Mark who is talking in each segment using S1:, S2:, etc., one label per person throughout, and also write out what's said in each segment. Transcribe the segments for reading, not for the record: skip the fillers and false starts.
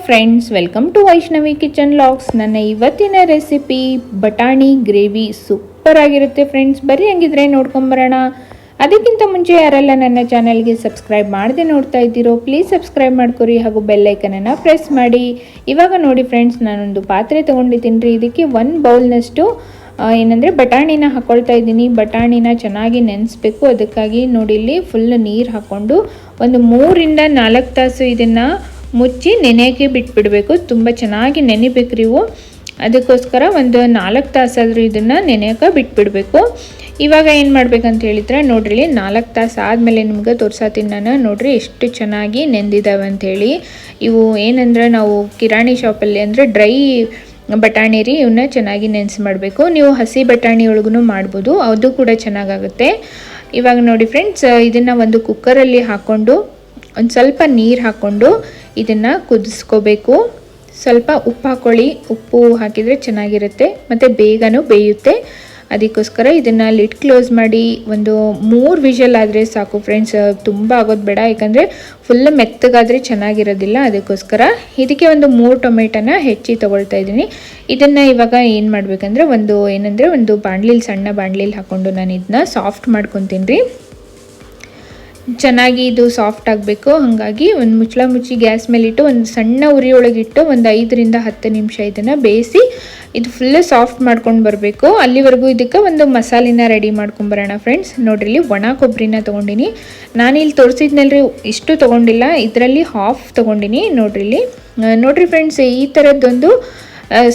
S1: Friends, welcome to Vaishnavi kitchen logs. ನನ್ನ ಇವತ್ತಿನ recipe ಬಟಾಣಿ ಗ್ರೇವಿ ಸೂಪರ್ ಆಗಿರುತ್ತೆ ಫ್ರೆಂಡ್ಸ್. ಬರೀ ಹಂಗಿದ್ರೆ ನೋಡ್ಕೊಂಬರೋಣ. ಅದಕ್ಕಿಂತ ಮುಂಚೆ ಯಾರೆಲ್ಲ ನನ್ನ ಚಾನಲ್ಗೆ ಸಬ್ಸ್ಕ್ರೈಬ್ ಮಾಡದೆ ನೋಡ್ತಾ ಇದ್ದೀರೋ ಪ್ಲೀಸ್ ಸಬ್ಸ್ಕ್ರೈಬ್ ಮಾಡ್ಕೊರಿ ಹಾಗೂ ಬೆಲ್ಲೈಕನನ್ನು ಪ್ರೆಸ್ ಮಾಡಿ. ಇವಾಗ ನೋಡಿ ಫ್ರೆಂಡ್ಸ್, ನಾನೊಂದು ಪಾತ್ರೆ ತೊಗೊಂಡಿದ್ದೀನಿ ರೀ. ಇದಕ್ಕೆ 1 ಬೌಲ್ನಷ್ಟು ಏನಂದರೆ ಬಟಾಣಿನ ಹಾಕ್ಕೊಳ್ತಾ ಇದ್ದೀನಿ. ಬಟಾಣಿನ ಚೆನ್ನಾಗಿ ನೆನೆಸ್ಬೇಕು. ಅದಕ್ಕಾಗಿ ನೋಡಿ ಇಲ್ಲಿ ಫುಲ್ ನೀರು ಹಾಕ್ಕೊಂಡು ಒಂದು 3 ರಿಂದ 4 ತಾಸು ಇದನ್ನು ಮುಚ್ಚಿ ನೆನೆಯೋಕ್ಕೆ ಬಿಟ್ಬಿಡಬೇಕು. ತುಂಬ ಚೆನ್ನಾಗಿ ನೆನಿಬೇಕು ನೀವು. ಅದಕ್ಕೋಸ್ಕರ ಒಂದು 4 ತಾಸಾದರೂ ಇದನ್ನು ನೆನೆಯೋಕೆ ಬಿಟ್ಬಿಡಬೇಕು. ಇವಾಗ ಏನು ಮಾಡ್ಬೇಕಂತ ಹೇಳಿದ್ರೆ ನೋಡ್ರಿ, 4 ತಾಸು ಆದಮೇಲೆ ನಿಮ್ಗೆ ತೋರ್ಸಾತೀನಿ ನಾನು. ನೋಡ್ರಿ ಎಷ್ಟು ಚೆನ್ನಾಗಿ ನೆಂದಿದ್ದಾವೆ ಅಂಥೇಳಿ. ಇವು ಏನಂದ್ರೆ ನಾವು ಕಿರಾಣಿ ಶಾಪಲ್ಲಿ ಅಂದರೆ ಡ್ರೈ ಬಟಾಣಿ ರೀ, ಇವನ್ನ ಚೆನ್ನಾಗಿ ನೆನೆಸಿ ಮಾಡಬೇಕು. ನೀವು ಹಸಿ ಬಟಾಣಿ ಒಳಗೂ ಮಾಡ್ಬೋದು, ಅದು ಕೂಡ ಚೆನ್ನಾಗಾಗುತ್ತೆ. ಇವಾಗ ನೋಡಿ ಫ್ರೆಂಡ್ಸ್, ಇದನ್ನು ಒಂದು ಕುಕ್ಕರಲ್ಲಿ ಹಾಕ್ಕೊಂಡು ಒಂದು ಸ್ವಲ್ಪ ನೀರು ಹಾಕ್ಕೊಂಡು ಇದನ್ನು ಕುದಿಸ್ಕೋಬೇಕು. ಸ್ವಲ್ಪ ಉಪ್ಪು ಹಾಕ್ಕೊಳ್ಳಿ. ಉಪ್ಪು ಹಾಕಿದರೆ ಚೆನ್ನಾಗಿರುತ್ತೆ ಮತ್ತು ಬೇಗನೂ ಬೇಯುತ್ತೆ. ಅದಕ್ಕೋಸ್ಕರ ಇದನ್ನು ಲಿಡ್ ಕ್ಲೋಸ್ ಮಾಡಿ ಒಂದು 3 ವಿಷಲ್ ಆದರೆ ಸಾಕು ಫ್ರೆಂಡ್ಸ್. ತುಂಬ ಆಗೋದು ಬೇಡ, ಯಾಕಂದರೆ ಫುಲ್ ಮೆತ್ತಗಾದರೆ ಚೆನ್ನಾಗಿರೋದಿಲ್ಲ. ಅದಕ್ಕೋಸ್ಕರ ಇದಕ್ಕೆ ಒಂದು 3 ಟೊಮೆಟೊನ ಹೆಚ್ಚಿ ತೊಗೊಳ್ತಾ ಇದ್ದೀನಿ. ಇದನ್ನು ಇವಾಗ ಏನು ಮಾಡಬೇಕಂದ್ರೆ ಒಂದು ಬಾಣಲಿಲಿ, ಸಣ್ಣ ಬಾಣಲಿಲಿ ಹಾಕ್ಕೊಂಡು ನಾನು ಇದನ್ನ ಸಾಫ್ಟ್ ಮಾಡ್ಕೊತೀನಿ ರೀ. ಚೆನ್ನಾಗಿ ಇದು ಸಾಫ್ಟ್ ಆಗಬೇಕು. ಹಾಗಾಗಿ ಒಂದು ಮುಚ್ಚಳ ಮುಚ್ಚಿ ಗ್ಯಾಸ್ ಮೇಲಿಟ್ಟು ಒಂದು ಸಣ್ಣ ಉರಿಯೊಳಗಿಟ್ಟು ಒಂದು 5 ರಿಂದ 10 ನಿಮಿಷ ಇದನ್ನು ಬೇಯಿಸಿ ಇದು ಫುಲ್ಲು ಸಾಫ್ಟ್ ಮಾಡ್ಕೊಂಡು ಬರಬೇಕು. ಅಲ್ಲಿವರೆಗೂ ಇದಕ್ಕೆ ಒಂದು ಮಸಾಲಿನ ರೆಡಿ ಮಾಡ್ಕೊಂಬರೋಣ ಫ್ರೆಂಡ್ಸ್. ನೋಡ್ರಿ, ಒಣ ಕೊಬ್ಬರಿನ ತೊಗೊಂಡಿನಿ. ನಾನಿಲ್ಲಿ ತೋರಿಸಿದ್ನಲ್ರಿ, ಇಷ್ಟು ತೊಗೊಂಡಿಲ್ಲ, ಇದರಲ್ಲಿ ಹಾಫ್ ತೊಗೊಂಡಿನಿ. ನೋಡ್ರಿ ಫ್ರೆಂಡ್ಸ್, ಈ ಥರದ್ದೊಂದು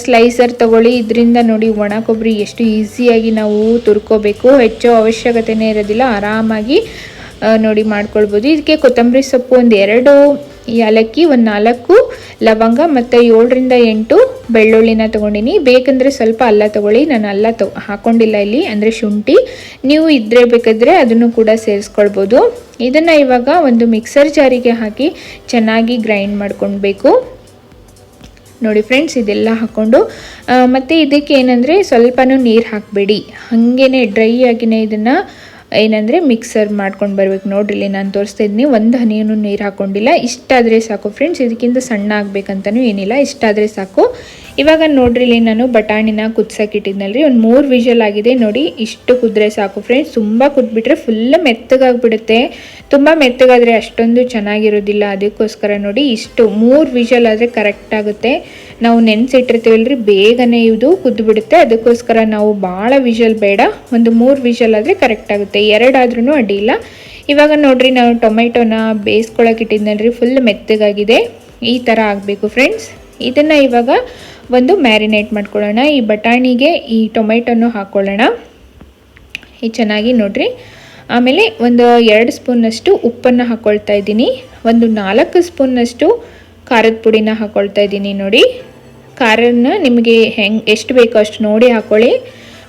S1: ಸ್ಲೈಸರ್ ತೊಗೊಳ್ಳಿ. ಇದರಿಂದ ನೋಡಿ ಒಣ ಕೊಬ್ಬರಿ ಎಷ್ಟು ಈಸಿಯಾಗಿ ನಾವು ತುರ್ಕೋಬೇಕು. ಹೆಚ್ಚು ಅವಶ್ಯಕತೆನೇ ಇರೋದಿಲ್ಲ, ಆರಾಮಾಗಿ ನೋಡಿ ಮಾಡ್ಕೊಳ್ಬೋದು. ಇದಕ್ಕೆ ಕೊತ್ತಂಬರಿ ಸೊಪ್ಪು ಒಂದು 2 ಏಲಕ್ಕಿ, ಒಂದು 4 ಲವಂಗ ಮತ್ತು 7 ರಿಂದ 8 ಬೆಳ್ಳುಳ್ಳಿನ ತೊಗೊಂಡಿನಿ. ಬೇಕಂದರೆ ಸ್ವಲ್ಪ ಅಲ್ಲ ತೊಗೊಳ್ಳಿ. ನಾನು ಅಲ್ಲ ಹಾಕ್ಕೊಂಡಿಲ್ಲ ಇಲ್ಲಿ, ಅಂದರೆ ಶುಂಠಿ. ನೀವು ಇದ್ರೆ ಬೇಕಾದರೆ ಅದನ್ನು ಕೂಡ ಸೇರಿಸ್ಕೊಳ್ಬೋದು. ಇದನ್ನು ಇವಾಗ ಒಂದು ಮಿಕ್ಸರ್ ಜಾರಿಗೆ ಹಾಕಿ ಚೆನ್ನಾಗಿ ಗ್ರೈಂಡ್ ಮಾಡ್ಕೊಳ್ಬೇಕು. ನೋಡಿ ಫ್ರೆಂಡ್ಸ್, ಇದೆಲ್ಲ ಹಾಕ್ಕೊಂಡು ಮತ್ತು ಇದಕ್ಕೆ ಏನಂದರೆ ಸ್ವಲ್ಪನೂ ನೀರು ಹಾಕಬೇಡಿ, ಹಾಗೇ ಡ್ರೈ ಆಗಿನೇ ಇದನ್ನು ಏನಂದರೆ ಮಿಕ್ಸರ್ ಮಾಡ್ಕೊಂಡು ಬರಬೇಕು. ನೋಡ್ರಿ, ನಾನು ತೋರಿಸ್ತಾ ಇದ್ದೀನಿ, ಒಂದು ಹನಿಯನ್ನು ನೀರು ಹಾಕ್ಕೊಂಡಿಲ್ಲ. ಇಷ್ಟಾದರೆ ಸಾಕು ಫ್ರೆಂಡ್ಸ್. ಇದಕ್ಕಿಂತ ಸಣ್ಣ ಆಗಬೇಕಂತನೂ ಏನಿಲ್ಲ, ಇಷ್ಟಾದರೆ ಸಾಕು. ಇವಾಗ ನೋಡ್ರಿ, ನಾನು ಬಟಾಣಿನ ಕುದಿಸೋಕ್ಕಿಟ್ಟಿದ್ನಲ್ರಿ, ಒಂದು 3 ವಿಷಲ್ ಆಗಿದೆ. ನೋಡಿ, ಇಷ್ಟು ಕುದ್ರೆ ಸಾಕು ಫ್ರೆಂಡ್ಸ್. ತುಂಬ ಕುದ್ಬಿಟ್ರೆ ಫುಲ್ ಮೆತ್ತಗಾಗ್ಬಿಡುತ್ತೆ. ತುಂಬ ಮೆತ್ತಗಾದರೆ ಅಷ್ಟೊಂದು ಚೆನ್ನಾಗಿರೋದಿಲ್ಲ. ಅದಕ್ಕೋಸ್ಕರ ನೋಡಿ, ಇಷ್ಟು 3 ವಿಷಲ್ ಆದರೆ ಕರೆಕ್ಟ್ ಆಗುತ್ತೆ. ನಾವು ನೆನೆಸಿಟ್ಟಿರ್ತೀವಲ್ರಿ, ಬೇಗನೆ ಇದು ಕುದ್ಬಿಡುತ್ತೆ. ಅದಕ್ಕೋಸ್ಕರ ನಾವು ಭಾಳ ವಿಷಲ್ ಬೇಡ, ಒಂದು 3 ವಿಷಲ್ ಆದರೆ ಕರೆಕ್ಟ್ ಆಗುತ್ತೆ. 2 ಆದ್ರೂ ಅಡ್ಡಿಲ್ಲ. ಇವಾಗ ನೋಡ್ರಿ, ನಾವು ಟೊಮೆಟೊನ ಬೇಯಿಸ್ಕೊಳಕ್ಕಿಟ್ಟಿದ್ನಲ್ರಿ, ಫುಲ್ ಮೆತ್ತಗಾಗಿದೆ. ಈ ಥರ ಆಗಬೇಕು ಫ್ರೆಂಡ್ಸ್. ಇದನ್ನು ಇವಾಗ ಒಂದು ಮ್ಯಾರಿನೇಟ್ ಮಾಡ್ಕೊಳ್ಳೋಣ. ಈ ಬಟಾಣಿಗೆ ಈ ಟೊಮೆಟೊನು ಹಾಕ್ಕೊಳ್ಳೋಣ ಈ ಚೆನ್ನಾಗಿ. ನೋಡ್ರಿ, ಆಮೇಲೆ ಒಂದು 2 ಸ್ಪೂನ್ನಷ್ಟು ಉಪ್ಪನ್ನು ಹಾಕ್ಕೊಳ್ತಾ ಇದ್ದೀನಿ. ಒಂದು 4 ಸ್ಪೂನ್ನಷ್ಟು ಖಾರದ ಪುಡಿನ ಹಾಕ್ಕೊಳ್ತಾ ಇದ್ದೀನಿ. ನೋಡಿ, ಖಾರನ ನಿಮಗೆ ಎಷ್ಟು ಬೇಕೋ ಅಷ್ಟು ನೋಡಿ ಹಾಕ್ಕೊಳ್ಳಿ.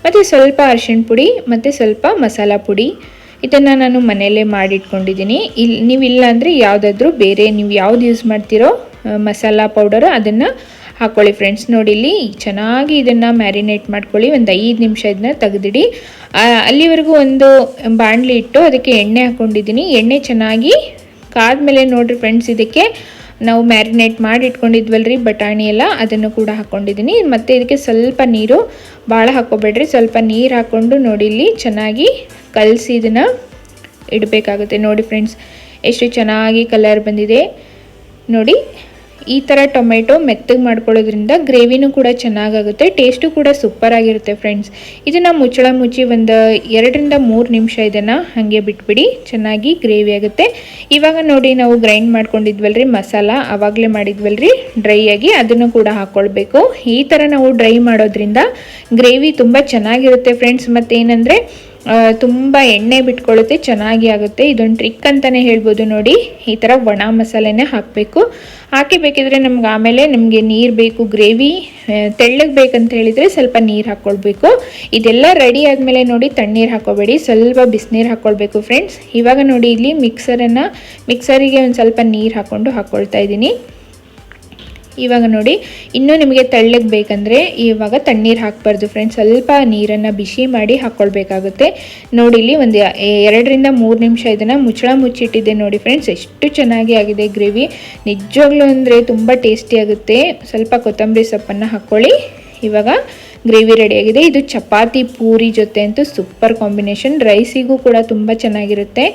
S1: ಮತ್ತು ಸ್ವಲ್ಪ ಅರಿಶಿಣ ಪುಡಿ ಮತ್ತು ಸ್ವಲ್ಪ ಮಸಾಲ ಪುಡಿ, ಇದನ್ನು ನಾನು ಮನೆಯಲ್ಲೇ ಮಾಡಿಟ್ಕೊಂಡಿದ್ದೀನಿ. ನೀವಿಲ್ಲ ಅಂದರೆ ಯಾವುದಾದ್ರೂ ಬೇರೆ ನೀವು ಯಾವ್ದು ಯೂಸ್ ಮಾಡ್ತೀರೋ ಮಸಾಲ ಪೌಡರು ಅದನ್ನು ಹಾಕ್ಕೊಳ್ಳಿ ಫ್ರೆಂಡ್ಸ್. ನೋಡಿ, ಇಲ್ಲಿ ಚೆನ್ನಾಗಿ ಇದನ್ನು ಮ್ಯಾರಿನೇಟ್ ಮಾಡ್ಕೊಳ್ಳಿ. ಒಂದು 5 ನಿಮಿಷ ಇದನ್ನ ತೆಗೆದಿಡಿ. ಅಲ್ಲಿವರೆಗೂ ಒಂದು ಬಾಣಲಿ ಇಟ್ಟು ಅದಕ್ಕೆ ಎಣ್ಣೆ ಹಾಕ್ಕೊಂಡಿದ್ದೀನಿ. ಎಣ್ಣೆ ಚೆನ್ನಾಗಿ ಕಾದ್ಮೇಲೆ ನೋಡಿರಿ ಫ್ರೆಂಡ್ಸ್, ಇದಕ್ಕೆ ನಾವು ಮ್ಯಾರಿನೇಟ್ ಮಾಡಿ ಇಟ್ಕೊಂಡಿದ್ವಲ್ರಿ ಬಟಾಣಿ ಎಲ್ಲ, ಅದನ್ನು ಕೂಡ ಹಾಕ್ಕೊಂಡಿದ್ದೀನಿ. ಮತ್ತು ಇದಕ್ಕೆ ಸ್ವಲ್ಪ ನೀರು, ಭಾಳ ಹಾಕ್ಕೋಬೇಡ್ರಿ, ಸ್ವಲ್ಪ ನೀರು ಹಾಕ್ಕೊಂಡು ನೋಡಿ ಇಲ್ಲಿ ಚೆನ್ನಾಗಿ ಕಲಸಿ ಇದನ್ನು ಇಡಬೇಕಾಗುತ್ತೆ. ನೋಡಿ ಫ್ರೆಂಡ್ಸ್, ಎಷ್ಟು ಚೆನ್ನಾಗಿ ಕಲರ್ ಬಂದಿದೆ. ನೋಡಿ, ಈ ಥರ ಟೊಮೆಟೊ ಮೆತ್ತಗೆ ಮಾಡ್ಕೊಳ್ಳೋದ್ರಿಂದ ಗ್ರೇವಿನೂ ಕೂಡ ಚೆನ್ನಾಗಾಗುತ್ತೆ, ಟೇಸ್ಟು ಕೂಡ ಸೂಪರಾಗಿರುತ್ತೆ ಫ್ರೆಂಡ್ಸ್. ಇದನ್ನು ಮುಚ್ಚಳ ಮುಚ್ಚಿ ಒಂದು 2 ರಿಂದ 3 ನಿಮಿಷ ಇದನ್ನು ಹಾಗೆ ಬಿಟ್ಬಿಡಿ, ಚೆನ್ನಾಗಿ ಗ್ರೇವಿ ಆಗುತ್ತೆ. ಇವಾಗ ನೋಡಿ, ನಾವು ಗ್ರೈಂಡ್ ಮಾಡ್ಕೊಂಡಿದ್ವಲ್ರಿ ಮಸಾಲ, ಆವಾಗಲೇ ಮಾಡಿದ್ವಲ್ರಿ ಡ್ರೈ ಆಗಿ, ಅದನ್ನು ಕೂಡ ಹಾಕ್ಕೊಳ್ಬೇಕು. ಈ ಥರ ನಾವು ಡ್ರೈ ಮಾಡೋದ್ರಿಂದ ಗ್ರೇವಿ ತುಂಬ ಚೆನ್ನಾಗಿರುತ್ತೆ ಫ್ರೆಂಡ್ಸ್. ಮತ್ತೇನೆಂದರೆ ತುಂಬ ಎಣ್ಣೆ ಬಿಟ್ಕೊಳ್ಳುತ್ತೆ, ಚೆನ್ನಾಗಿ ಆಗುತ್ತೆ. ಇದೊಂದು ಟ್ರಿಕ್ ಅಂತಲೇ ಹೇಳ್ಬೋದು. ನೋಡಿ, ಈ ಥರ ಒಣ ಮಸಾಲೆನೇ ಹಾಕಬೇಕು. ಹಾಕಿ ಬೇಕಿದ್ರೆ ನಮ್ಗೆ ಆಮೇಲೆ ನಮಗೆ ನೀರು ಬೇಕು, ಗ್ರೇವಿ ತೆಳ್ಳಗೆ ಬೇಕಂತ ಹೇಳಿದರೆ ಸ್ವಲ್ಪ ನೀರು ಹಾಕ್ಕೊಳ್ಬೇಕು. ಇದೆಲ್ಲ ರೆಡಿ ಆದಮೇಲೆ ನೋಡಿ, ತಣ್ಣೀರು ಹಾಕ್ಕೋಬೇಡಿ, ಸ್ವಲ್ಪ ಬಿಸಿನೀರು ಹಾಕ್ಕೊಳ್ಬೇಕು ಫ್ರೆಂಡ್ಸ್. ಇವಾಗ ನೋಡಿ, ಇಲ್ಲಿ ಮಿಕ್ಸರಿಗೆ ಒಂದು ಸ್ವಲ್ಪ ನೀರು ಹಾಕ್ಕೊಳ್ತಾ ಇದ್ದೀನಿ. ಇವಾಗ ನೋಡಿ, ಇನ್ನೂ ನಿಮಗೆ ತೆಳ್ಳಗೆ ಬೇಕಂದರೆ ಇವಾಗ ತಣ್ಣೀರು ಹಾಕಬಾರ್ದು ಫ್ರೆಂಡ್ಸ್, ಸ್ವಲ್ಪ ನೀರನ್ನು ಬಿಸಿ ಮಾಡಿ ಹಾಕ್ಕೊಳ್ಬೇಕಾಗುತ್ತೆ. ನೋಡಿ ಇಲ್ಲಿ ಒಂದು 2-3 ನಿಮಿಷ ಇದನ್ನು ಮುಚ್ಚಿಟ್ಟಿದ್ದೆ ನೋಡಿ ಫ್ರೆಂಡ್ಸ್, ಎಷ್ಟು ಚೆನ್ನಾಗಿ ಆಗಿದೆ ಗ್ರೇವಿ. ನಿಜವಾಗ್ಲೂ ಅಂದರೆ ತುಂಬ ಟೇಸ್ಟಿಯಾಗುತ್ತೆ. ಸ್ವಲ್ಪ ಕೊತ್ತಂಬರಿ ಸೊಪ್ಪನ್ನು ಹಾಕ್ಕೊಳ್ಳಿ. ಇವಾಗ ಗ್ರೇವಿ ರೆಡಿಯಾಗಿದೆ. ಇದು ಚಪಾತಿ ಪೂರಿ ಜೊತೆ ಅಂತೂ ಸೂಪರ್ ಕಾಂಬಿನೇಷನ್, ರೈಸಿಗೂ ಕೂಡ ತುಂಬ ಚೆನ್ನಾಗಿರುತ್ತೆ.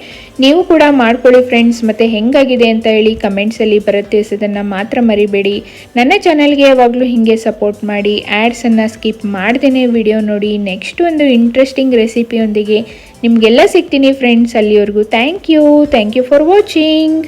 S1: ನೀವು ಕೂಡ ಮಾಡ್ಕೊಳ್ಳಿ ಫ್ರೆಂಡ್ಸ್. ಮತ್ತು ಹೆಂಗಾಗಿದೆ ಅಂತ ಹೇಳಿ ಕಮೆಂಟ್ಸಲ್ಲಿ ಬರುತ್ತೆ, ಅದನ್ನು ಮಾತ್ರ ಮರಿಬೇಡಿ. ನನ್ನ ಚಾನಲ್ಗೆ ಯಾವಾಗಲೂ ಹೀಗೆ ಸಪೋರ್ಟ್ ಮಾಡಿ, ಆ್ಯಡ್ಸನ್ನು ಸ್ಕಿಪ್ ಮಾಡ್ದೇ ವಿಡಿಯೋ ನೋಡಿ. ನೆಕ್ಸ್ಟ್ ಒಂದು ಇಂಟ್ರೆಸ್ಟಿಂಗ್ ರೆಸಿಪಿಯೊಂದಿಗೆ ನಿಮಗೆಲ್ಲ ಸಿಗ್ತೀನಿ ಫ್ರೆಂಡ್ಸ್. ಅಲ್ಲಿವರೆಗೂ ಥ್ಯಾಂಕ್ ಯು ಫಾರ್ ವಾಚಿಂಗ್.